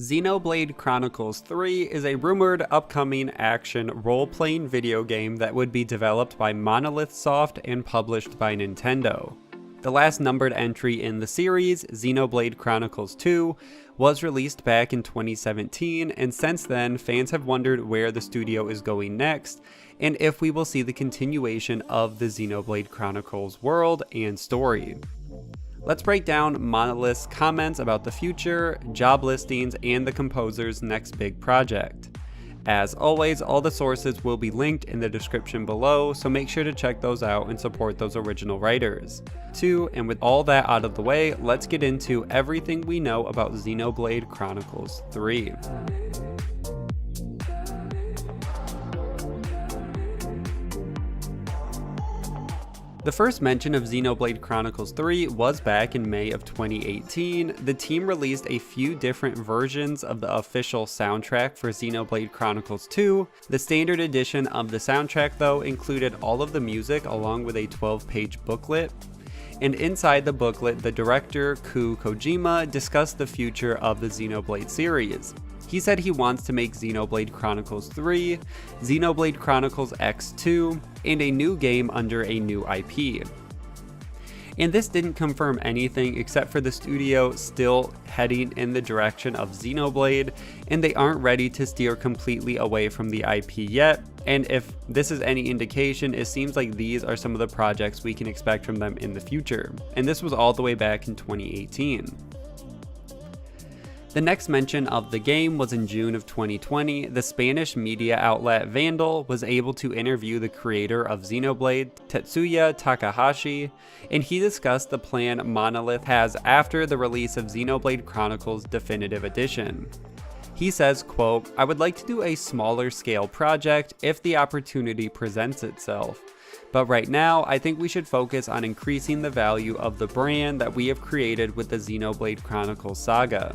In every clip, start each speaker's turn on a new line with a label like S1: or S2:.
S1: Xenoblade Chronicles 3 is a rumored upcoming action role-playing video game that would be developed by Monolith Soft and published by Nintendo. The last numbered entry in the series, Xenoblade Chronicles 2, was released back in 2017, and since then, fans have wondered where the studio is going next, and if we will see the continuation of the Xenoblade Chronicles world and story. Let's break down Monolith's comments about the future, job listings, and the composer's next big project. As always, all the sources will be linked in the description below, so make sure to check those out and support those original writers. And with all that out of the way, let's get into everything we know about Xenoblade Chronicles 3. The first mention of Xenoblade Chronicles 3 was back in May of 2018. The team released a few different versions of the official soundtrack for Xenoblade Chronicles 2. The standard edition of the soundtrack, though, included all of the music along with a 12-page booklet. And inside the booklet, the director, Kojima, discussed the future of the Xenoblade series. He said he wants to make Xenoblade Chronicles 3, Xenoblade Chronicles X2, and a new game under a new IP. And this didn't confirm anything except for the studio still heading in the direction of Xenoblade, and they aren't ready to steer completely away from the IP yet. And if this is any indication, it seems like these are some of the projects we can expect from them in the future. And this was all the way back in 2018. The next mention of the game was in June of 2020. The Spanish media outlet Vandal was able to interview the creator of Xenoblade, Tetsuya Takahashi, and he discussed the plan Monolith has after the release of Xenoblade Chronicles Definitive Edition. He says, quote, "I would like to do a smaller scale project if the opportunity presents itself. But right now, I think we should focus on increasing the value of the brand that we have created with the Xenoblade Chronicles saga."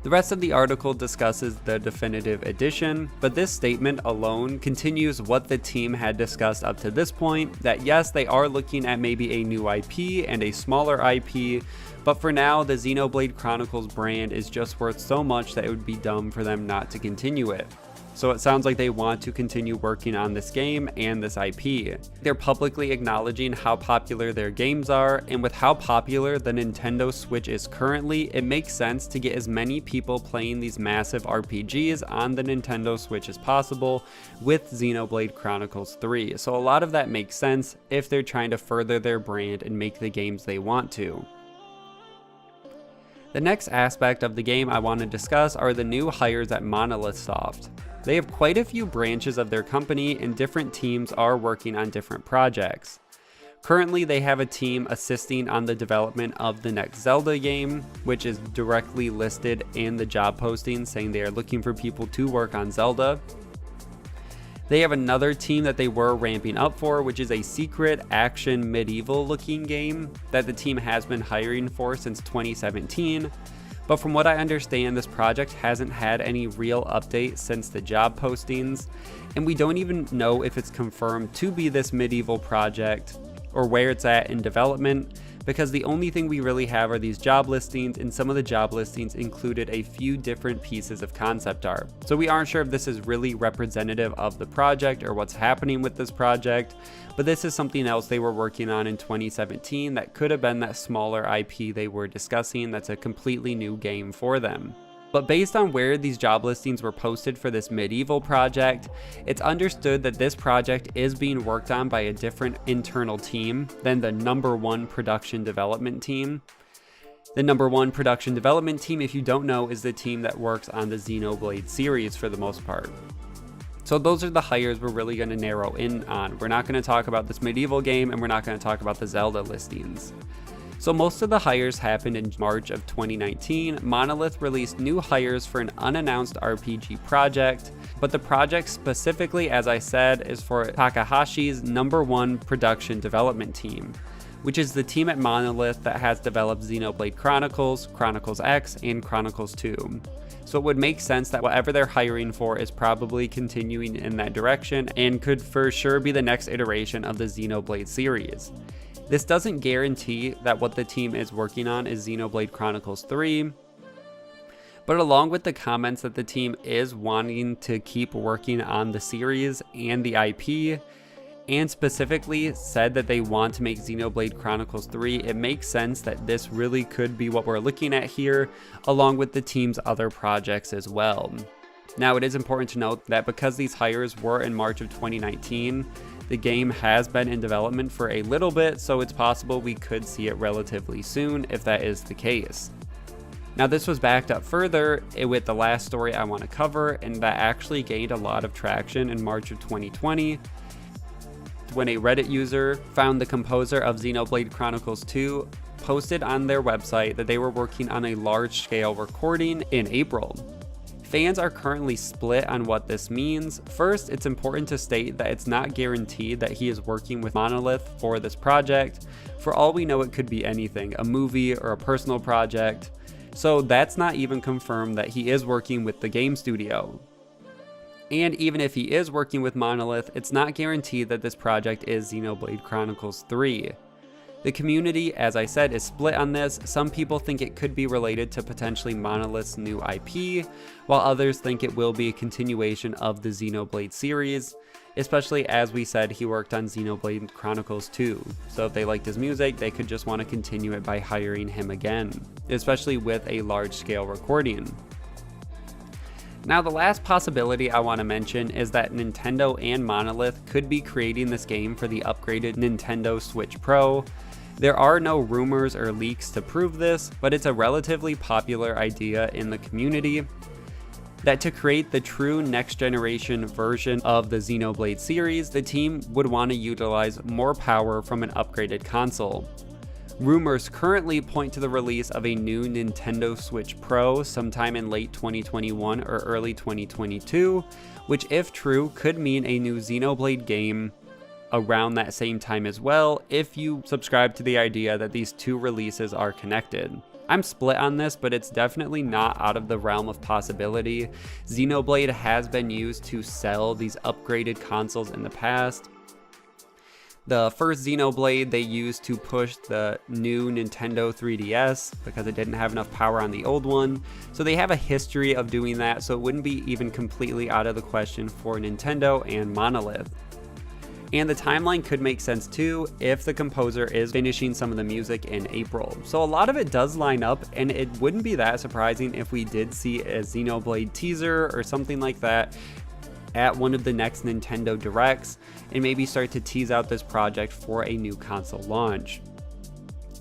S1: The rest of the article discusses the definitive edition, but this statement alone continues what the team had discussed up to this point, that yes, they are looking at maybe a new IP and a smaller IP, but for now, the Xenoblade Chronicles brand is just worth so much that it would be dumb for them not to continue it. So it sounds like they want to continue working on this game and this IP. They're publicly acknowledging how popular their games are, and with how popular the Nintendo Switch is currently, it makes sense to get as many people playing these massive RPGs on the Nintendo Switch as possible with Xenoblade Chronicles 3. So a lot of that makes sense if they're trying to further their brand and make the games they want to. The next aspect of the game I want to discuss are the new hires at Monolith Soft. They have quite a few branches of their company, and different teams are working on different projects. Currently, they have a team assisting on the development of the next Zelda game, which is directly listed in the job posting saying they are looking for people to work on Zelda. They have another team that they were ramping up for, which is a secret action medieval looking game that the team has been hiring for since 2017. But from what I understand, this project hasn't had any real update since the job postings, and we don't even know if it's confirmed to be this medieval project or where it's at in development, because the only thing we really have are these job listings, and some of the job listings included a few different pieces of concept art. So we aren't sure if this is really representative of the project or what's happening with this project, but this is something else they were working on in 2017 that could have been that smaller IP they were discussing that's a completely new game for them. But based on where these job listings were posted for this medieval project, it's understood that this project is being worked on by a different internal team than the number one production development team. The number one production development team, if you don't know, is the team that works on the Xenoblade series for the most part. So those are the hires we're really going to narrow in on. We're not going to talk about this medieval game, and we're not going to talk about the Zelda listings. So most of the hires happened in March of 2019. Monolith released new hires for an unannounced RPG project, but the project specifically, as I said, is for Takahashi's number one production development team, which is the team at Monolith that has developed Xenoblade Chronicles, Chronicles X, and Chronicles 2. So it would make sense that whatever they're hiring for is probably continuing in that direction and could for sure be the next iteration of the Xenoblade series. This doesn't guarantee that what the team is working on is Xenoblade Chronicles 3, But along with the comments that the team is wanting to keep working on the series and the IP, and specifically said that they want to make Xenoblade Chronicles 3, it makes sense that this really could be what we're looking at here, along with the team's other projects as well. Now, it is important to note that because these hires were in March of 2019, the game has been in development for a little bit, so it's possible we could see it relatively soon if that is the case. Now, this was backed up further with the last story I want to cover, and that actually gained a lot of traction in March of 2020, when a Reddit user found the composer of Xenoblade Chronicles 2 posted on their website that they were working on a large-scale recording in April. Fans are currently split on what this means. First, it's important to state that it's not guaranteed that he is working with Monolith for this project. For all we know, it could be anything, a movie or a personal project. So that's not even confirmed that he is working with the game studio. And even if he is working with Monolith, it's not guaranteed that this project is Xenoblade Chronicles 3. The community, as I said, is split on this. Some people think it could be related to potentially Monolith's new IP, while others think it will be a continuation of the Xenoblade series, especially as we said he worked on Xenoblade Chronicles 2. So if they liked his music, they could just want to continue it by hiring him again, especially with a large-scale recording. Now, the last possibility I want to mention is that Nintendo and Monolith could be creating this game for the upgraded Nintendo Switch Pro. There are no rumors or leaks to prove this, but it's a relatively popular idea in the community that to create the true next generation version of the Xenoblade series, the team would want to utilize more power from an upgraded console. Rumors currently point to the release of a new Nintendo Switch Pro sometime in late 2021 or early 2022, which, if true, could mean a new Xenoblade game around that same time as well, if you subscribe to the idea that these two releases are connected. I'm split on this, but it's definitely not out of the realm of possibility. Xenoblade has been used to sell these upgraded consoles in the past. The first Xenoblade they used to push the new Nintendo 3DS because it didn't have enough power on the old one. So they have a history of doing that, so it wouldn't be even completely out of the question for Nintendo and Monolith. And the timeline could make sense too if the composer is finishing some of the music in April. So a lot of it does line up, and it wouldn't be that surprising if we did see a Xenoblade teaser or something like that at one of the next Nintendo Directs, and maybe start to tease out this project for a new console launch.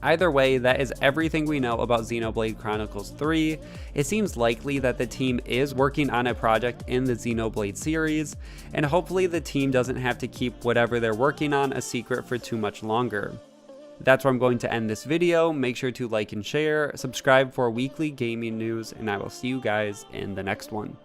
S1: Either way, that is everything we know about Xenoblade Chronicles 3. It seems likely that the team is working on a project in the Xenoblade series, and hopefully the team doesn't have to keep whatever they're working on a secret for too much longer. That's where I'm going to end this video. Make sure to like and share, subscribe for weekly gaming news, and I will see you guys in the next one.